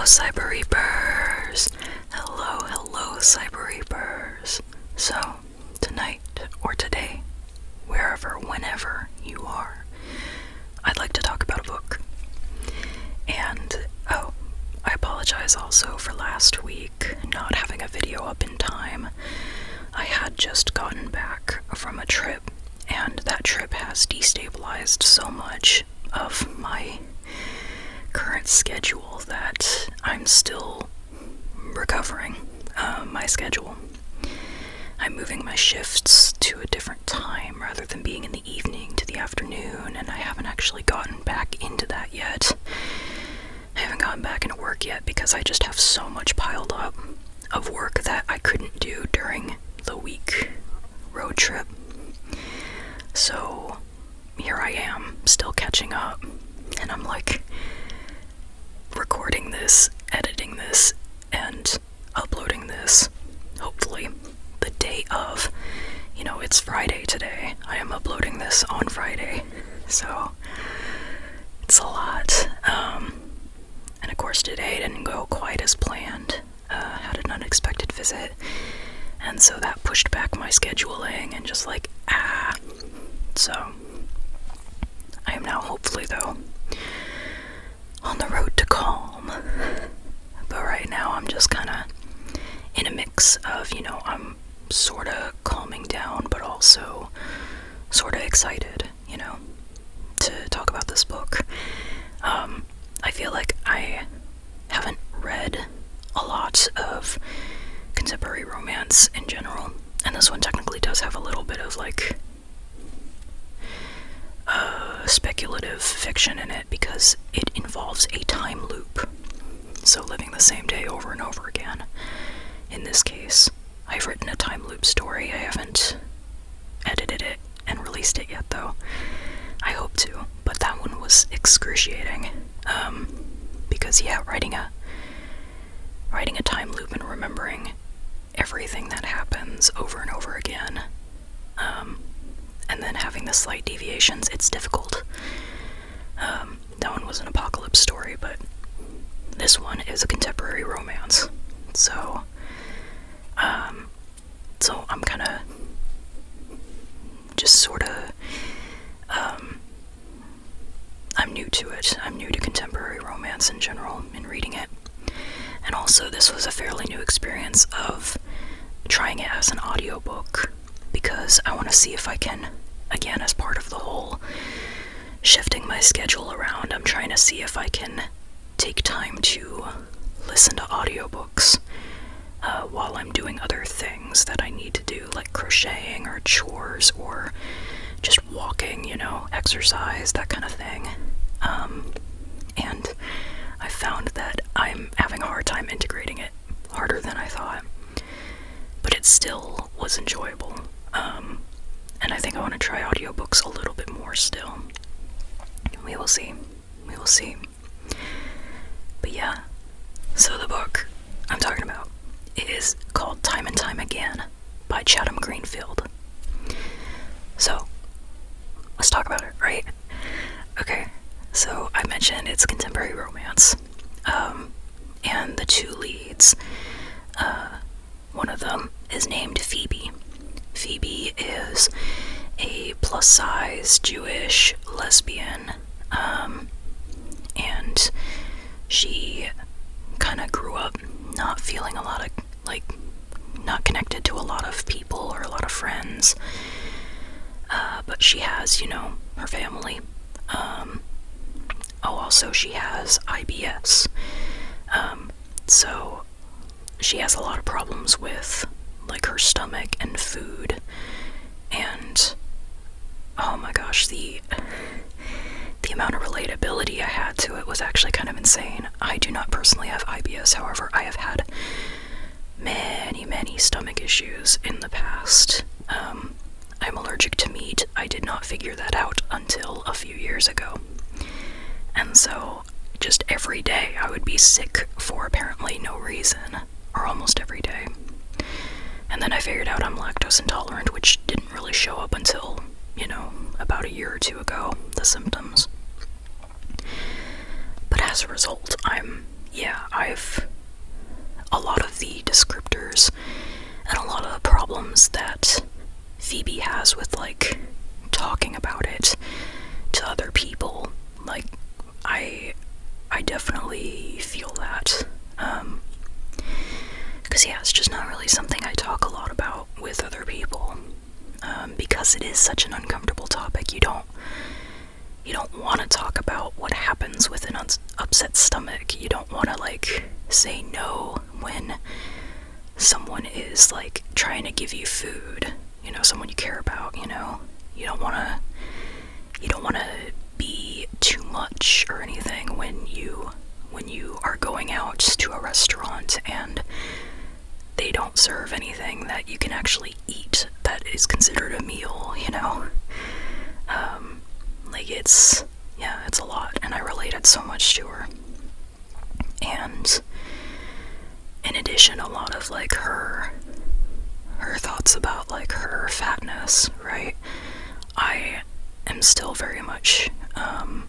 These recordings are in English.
Cyber Reapers! Hello, Cyber Reapers. So, tonight, or today, wherever, whenever you are, I'd like to talk about a book. And, I apologize also for last week not having a video up in time. I had just gotten back from a trip, and that trip has destabilized so much of my current schedule that I'm still recovering my schedule. I'm moving my shifts to a different time rather than being in the evening to the afternoon, and I haven't actually gotten back into that yet. I haven't gotten back into work yet because I just have so much piled up of work that I couldn't do during the week road trip. So here I am, still catching up, and I'm like recording this, editing this, and uploading this, hopefully the day of. It's Friday today. I am uploading this on Friday, so it's a lot. And of course today didn't go quite as planned. Had an unexpected visit, and so that pushed back my scheduling and just so I am now hopefully though on the road to calm. But right now I'm just kind of in a mix of, I'm sort of calming down, but also sort of excited, to talk about this book. I feel like I haven't read a lot of contemporary romance in general, and this one technically does have a little bit of speculative fiction in it because it involves a time loop. So living the same day over and over again. In this case, I've written a time loop story. I haven't edited it and released it yet though. I hope to, but that one was excruciating. Because writing a time loop and remembering everything that happens over and over again, and then having the slight deviations, it's difficult. That one was an apocalypse story, but this one is a contemporary romance. So I'm kind of just sort of, I'm new to it. I'm new to contemporary romance in general in reading it. And also this was a fairly new experience of trying it as an audiobook because I want to see if I can, again, as part of the whole shifting my schedule around, I'm trying to see if I can take time to listen to audiobooks while I'm doing other things that I need to do, like crocheting or chores or just walking, exercise, that kind of thing. And I found that I'm having a hard time integrating it, harder than I thought, but it still was enjoyable. And I think I want to try audiobooks a little bit more still. We will see. But yeah, so the book I'm talking about is called Time and Time Again by Chatham Greenfield. So, let's talk about it, right? Okay, so I mentioned it's contemporary romance, and the two leads, one of them is named Phoebe. Phoebe is a plus-size Jewish lesbian, and she kind of grew up not feeling a lot of, not connected to a lot of people or a lot of friends, but she has, her family. Also she has IBS, so she has a lot of problems with, her stomach and food, and, oh my gosh, the amount of relatability I had to it was actually kind of insane. I do not personally have IBS, however, I have had many stomach issues in the past. I'm allergic to meat. I did not figure that out until a few years ago. And so, just every day I would be sick for apparently no reason, or almost every day. And then I figured out I'm lactose intolerant, which didn't really show up until, about a year or two ago, the symptoms. But as a result, I'm yeah, a lot of the descriptors and a lot of the problems that Phoebe has with, like, talking about it to other people, like, I definitely feel that, because, yeah, it's just not really something I talk a lot about with other people, because it is such an uncomfortable topic. You don't want to talk about what happens with an upset stomach. You don't want to, like, say no when someone is, like, trying to give you food, you know, someone you care about, you know. You don't want to be too much or anything when you are going out to a restaurant and they don't serve anything that you can actually eat that is considered a meal, you know. Like, it's a lot, and I related so much to her. And in addition, a lot of, like, her thoughts about, like, her fatness, right? I am still very much, I'm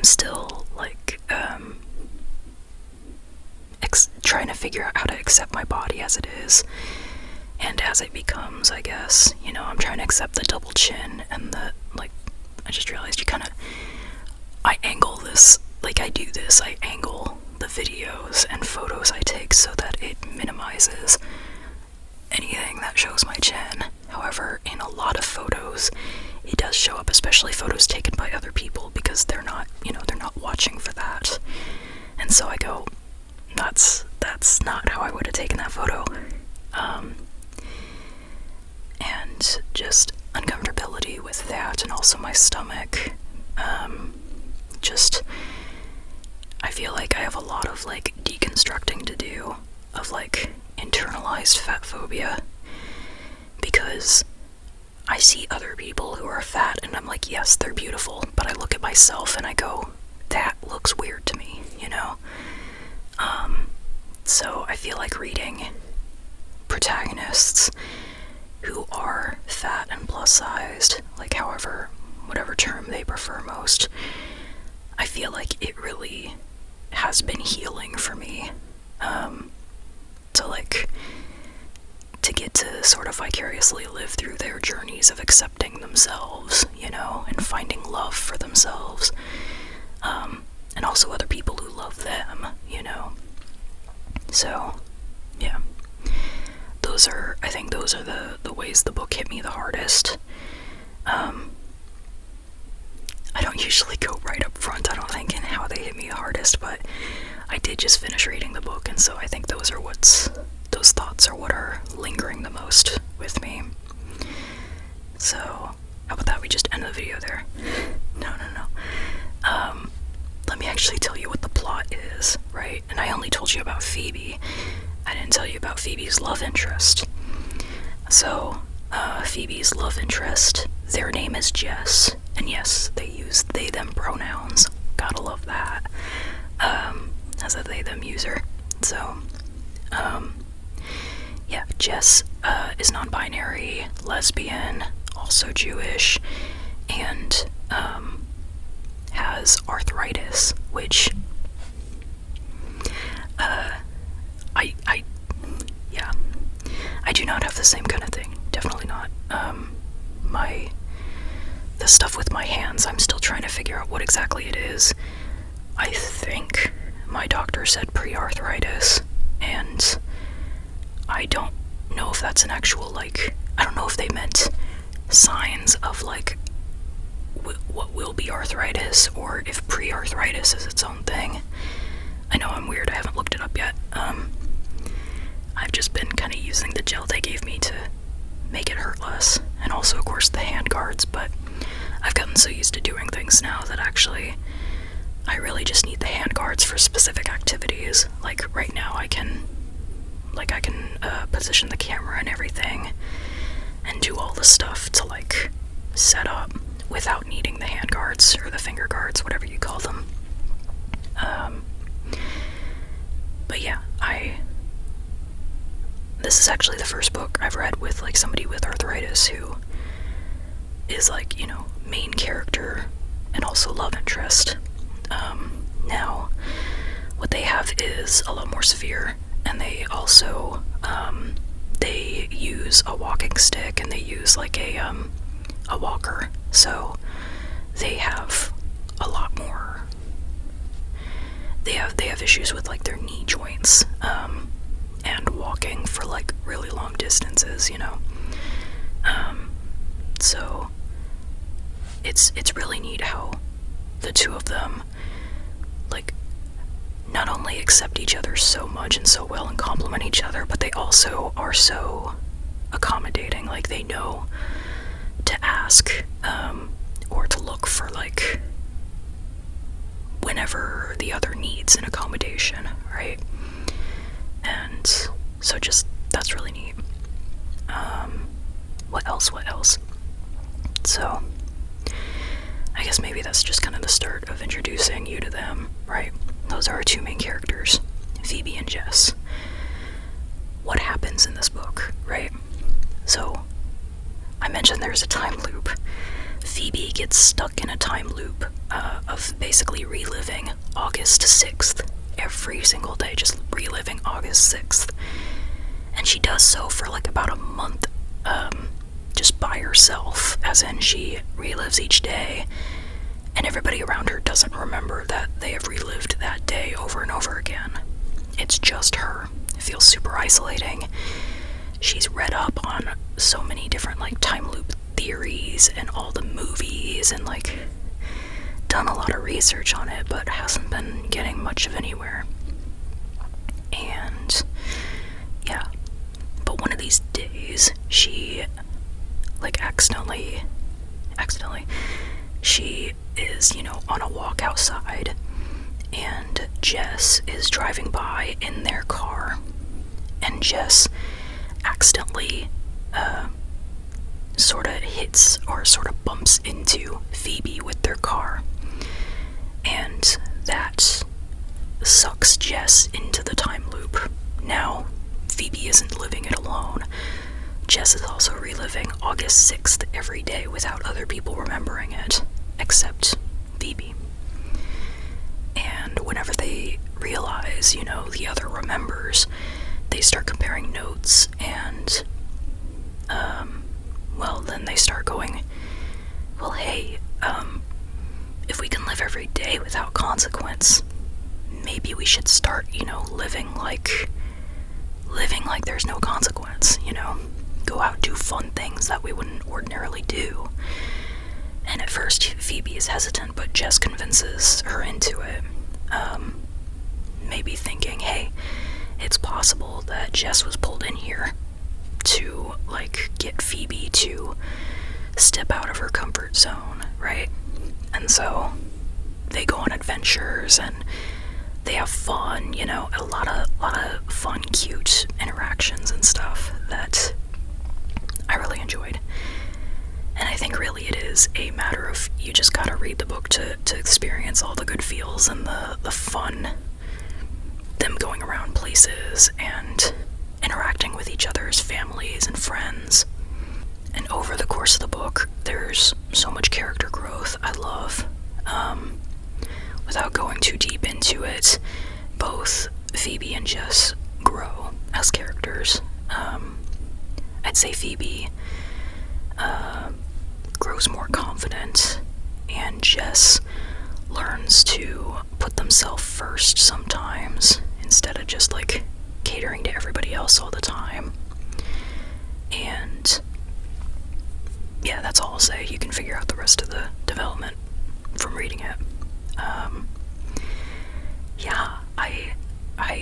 still, like, trying to figure out how to accept my body as it is, and as it becomes, I guess. You know, I'm trying to accept the double chin, and the, like, I just realized I angle this, like, I angle the videos and photos I take so that it minimizes anything that shows my chin. However, in a lot of photos, it does show up, especially photos taken by other people, because they're not, you know, they're not watching for that. And so I go, that's not how I would have taken that photo. And just uncomfortability with that, and also my stomach. I feel like I have a lot of, like, deconstructing to do of, like, internalized fat phobia, because I see other people who are fat and I'm like, yes, they're beautiful, but I look at myself and I go, that looks weird to me, you know? So I feel like reading protagonists who are fat and plus-sized, like, whatever term they prefer most, I feel like it really has been healing for me, to get to sort of vicariously live through their journeys of accepting themselves, you know, and finding love for themselves, and also other people who love them, you know. So, yeah. I think those are the ways the book hit me the hardest. I don't usually go right up front, I don't think, in how they hit me the hardest, but I did just finish reading the book, and so I think those thoughts are what are lingering the most with me. So, how about that? We just end the video there. No. Let me actually tell you what the plot is, right? And I only told you about Phoebe. I didn't tell you about Phoebe's love interest. So, Phoebe's love interest, their name is Jess, and yes, they use they-them pronouns. Gotta love that. As a they-them user. So, yeah, Jess is non-binary, lesbian, also Jewish, and has arthritis, which I do not have the same kind of thing. Definitely not. The stuff with my hands, I'm still trying to figure out what exactly it is. I think my doctor said pre-arthritis, and I don't know if that's an actual, like, I don't know if they meant signs of, like, what will be arthritis, or if pre-arthritis is its own thing. I know I'm weird, I haven't looked it up yet. I've just been kind of using the gel they gave me to make it hurt less, and also, of course, the hand guards, but I've gotten so used to doing things now that actually I really just need the hand guards for specific activities. Like, right now I can position the camera and everything and do all the stuff to, like, set up without needing the hand guards or the finger guards, whatever you call them. But yeah, this is actually the first book I've read with, like, somebody with arthritis who is, like, you know, main character and also love interest. Now, have is a lot more severe, and they also, they use a walking stick, and they use like a walker, so they have a lot more, they have issues with like their knee joints, and walking for like really long distances, you know. So it's really neat how the two of them, like, not only accept each other so much and so well and complement each other, but they also are so accommodating. Like, they know to ask, or to look for, like, whenever the other needs an accommodation, right? And so just, that's really neat. What else? So, I guess maybe that's just kind of the start of introducing you to them, right? Those are our two main characters, Phoebe and Jess. What happens in this book, right? So, I mentioned there's a time loop. Phoebe gets stuck in a time loop of basically reliving August 6th every single day, just reliving August 6th. And she does so for like about a month, just by herself, as in she relives each day, and everybody around her doesn't remember that they have relived that day over and over again. It's just her. It feels super isolating. She's read up on so many different like time loop theories and all the movies, and like done a lot of research on it, but hasn't been getting much of anywhere. And yeah, but one of these days she like accidentally she is, you know, on a walk outside, and Jess is driving by in their car, and Jess accidentally sort of hits or sort of bumps into Phoebe with their car, and that sucks Jess into the time loop. Now, Phoebe isn't living it alone. Jess is also reliving August 6th every day without other people remembering it, except Phoebe. And whenever they realize, you know, the other remembers, they start comparing notes, and, well, then they start going, well, hey, if we can live every day without consequence, maybe we should start, you know, living like there's no consequence, you know? Go out, do fun things that we wouldn't ordinarily do. And at first, Phoebe is hesitant, but Jess convinces her into it. Maybe thinking, hey, it's possible that Jess was pulled in here to, like, get Phoebe to step out of her comfort zone, right? And so they go on adventures, and they have fun, you know, a lot of fun, cute interactions and stuff that I really enjoyed. And I think really it is a matter of, you just gotta read the book to experience all the good feels and the fun, them going around places and interacting with each other's families and friends. And over the course of the book, there's so much character growth I love. Without going too deep into it, both Phoebe and Jess grow as characters. I'd say Phoebe grows more confident, and Jess learns to put themselves first sometimes, instead of just like catering to everybody else all the time. And yeah, that's all I'll say. You can figure out the rest of the development from reading it. Yeah, I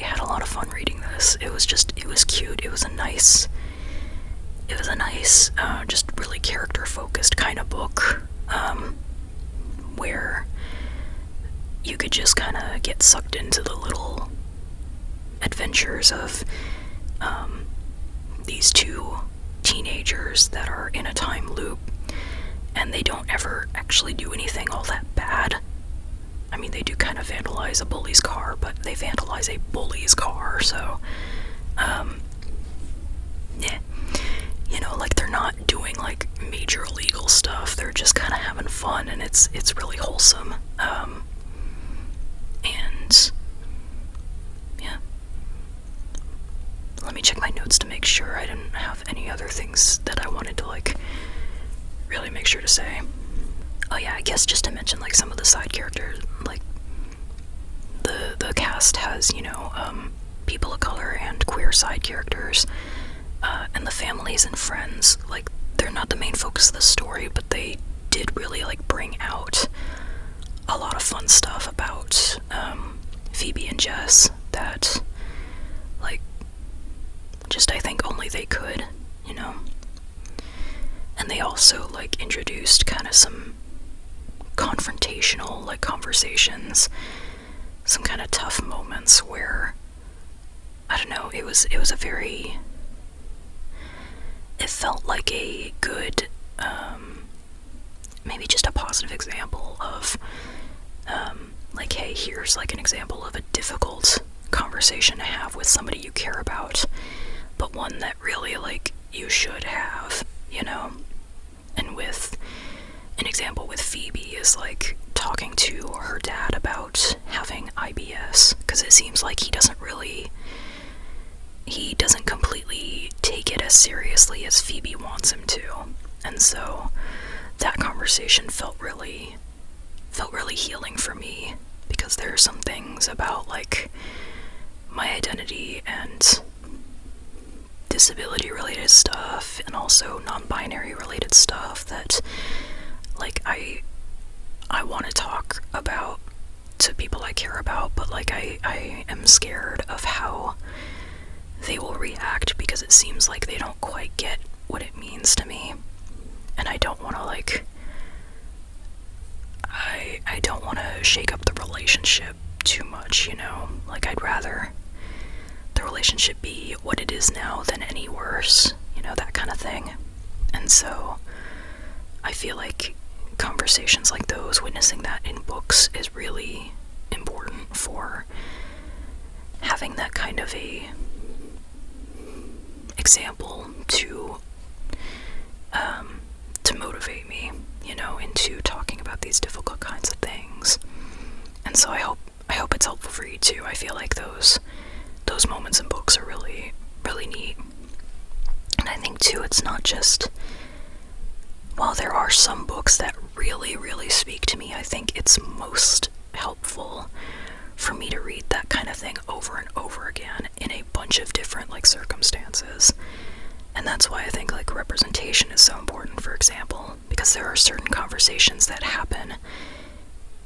had a lot of fun reading this. It was cute. It was a nice, just really character-focused kind of book, where you could just kind of get sucked into the little adventures of these two teenagers that are in a time loop, and they don't ever actually do anything all that bad. I mean, they do kind of vandalize a bully's car, but they vandalize a bully's car, so, yeah. You know, like, they're not doing, like, major illegal stuff. They're just kind of having fun, and it's really wholesome. And other things that I wanted to, like, really make sure to say. Oh yeah, I guess just to mention, like, some of the side characters, like, the cast has, you know, people of color and queer side characters, and the families and friends, like, they're not the main focus of the story, but they did really, like, bring out a lot of fun stuff about, Phoebe and Jess that, like, just I think only they could, you know. And they also, like, introduced kind of some confrontational, like, conversations, some kind of tough moments where, I don't know, it was a very, it felt like a good, maybe just a positive example of, like, hey, here's, like, an example of a difficult conversation to have with somebody you care about, but one that really, like, you should have, you know. And with an example with Phoebe is, like, talking to her dad about having IBS, because it seems like he doesn't completely take it as seriously as Phoebe wants him to. And so that conversation felt really healing for me, because there are some things about, like, my identity and disability related stuff, and also non-binary related stuff that, like, I want to talk about to people I care about, but, like, I am scared of how they will react, because it seems like they don't quite get what it means to me, and I don't want to, like, I don't want to shake up the relationship too much, you know. Like, I'd rather the relationship be what it is now than any worse, you know, that kind of thing. And so I feel like conversations like those, witnessing that in books, is really important for having that kind of a example to motivate me, you know, into talking about these difficult kinds of things. And so I hope it's helpful for you too. I feel like those moments in books are really, really neat. And I think too, it's not just, while there are some books that really, really speak to me, I think it's most helpful for me to read that kind of thing over and over again in a bunch of different, like, circumstances. And that's why I think, like, representation is so important, for example, because there are certain conversations that happen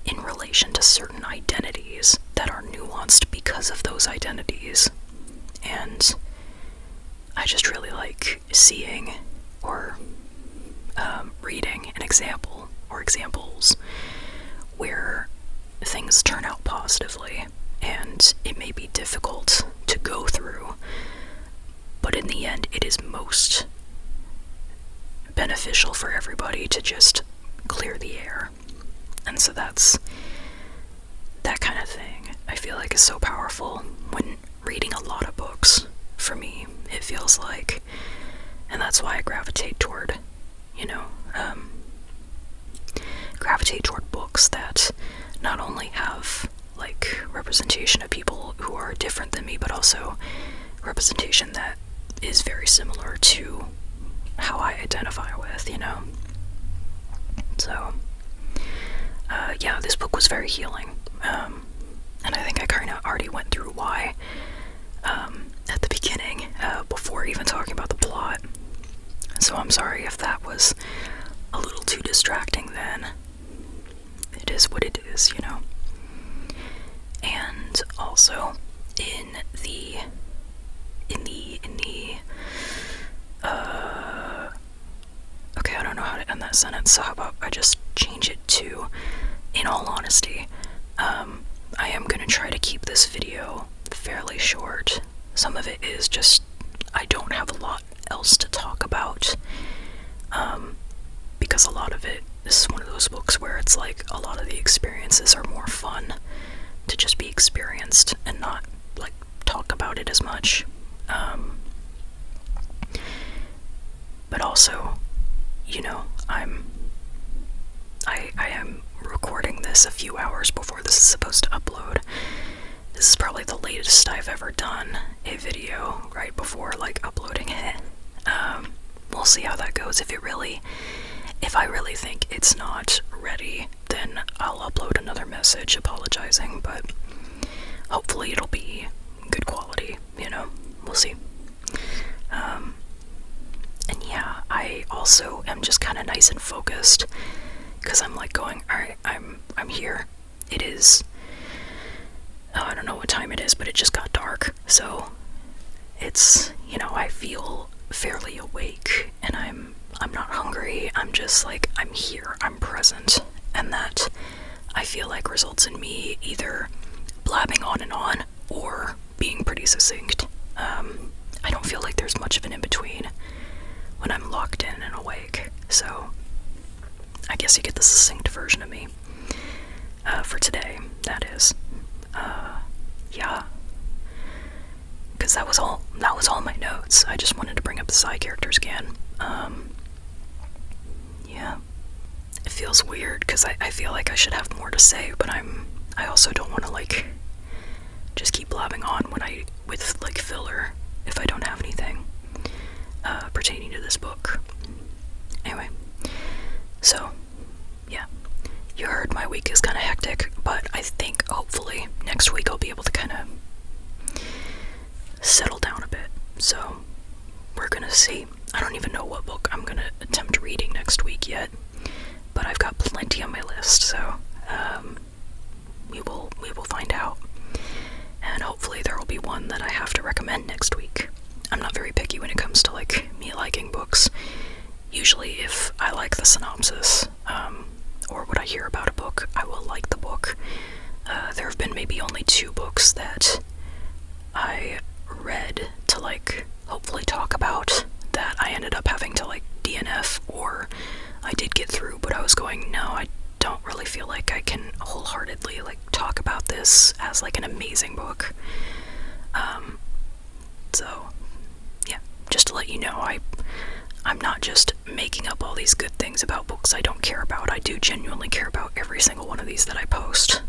in relation to certain identities that are nuanced because of those identities. And I just really like seeing or reading an example or examples where things turn out positively, and it may be difficult to go through, but in the end it is most beneficial for everybody to just clear the air. And so that's that kind of thing I feel like is so powerful when reading a lot of books. For me, it feels like, and that's why I gravitate toward, you know, books that not only have, like, representation of people who are different than me, but also representation that is very similar to how I identify with, you know. So yeah, this book was very healing, and I think I kind of already went through why at the beginning, before even talking about the plot. So I'm sorry if that was a little too distracting then. It is what it is, you know. And also, okay, I don't know how to end that sentence, so how about I just change it to, in all honesty, I am gonna try to keep this video fairly short. Some of it is just, I don't have a lot else to talk about, because a lot of it, this is one of those books where it's like a lot of the experiences are more fun to just be experienced and not, like, talk about it as much. But also, you know, I am recording this a few hours before this is supposed to upload. This is probably the latest I've ever done a video right before, like, uploading it. we'll see how that goes. If I really think it's not ready, then I'll upload another message apologizing, but hopefully it'll be good quality, we'll see. And yeah, I also am just kind of nice and focused, because I'm like going, alright, I'm here. It is, I don't know what time it is, but it just got dark, so it's, I feel fairly awake, and I'm not hungry. I'm just like, I'm here, I'm present, and that I feel like results in me either blabbing on and on or being pretty succinct. I don't feel like there's much of an in-between when I'm locked in and awake, so I guess you get the succinct version of me for today, that is. Yeah, because that was all my notes. I just wanted to bring up the side characters again. Yeah, it feels weird because I feel like I should have more to say, but I also don't want to like just keep blabbing on with like filler if I don't have anything pertaining to this book. Anyway, so yeah, you heard my week is kind of hectic, but I think hopefully next week I'll be able to kind of settle down a bit. So we're gonna see. I don't even know what book I'm gonna attempt reading next week yet, but I've got plenty on my list, so we will find out. And hopefully there will be one that I have to recommend next week. I'm not very picky when it comes to like me liking books. Usually if I like the synopsis, or what I hear about a book, I will like the book. There have been maybe only 2 books that I read to like hopefully talk about that I ended up having to like DNF, or I did get through, but I was going, no, I don't really feel like I can wholeheartedly like talk about this as like an amazing book. So yeah, just to let you know, I'm not just making up all these good things about books I don't care about. I do genuinely care about every single one of these that I post.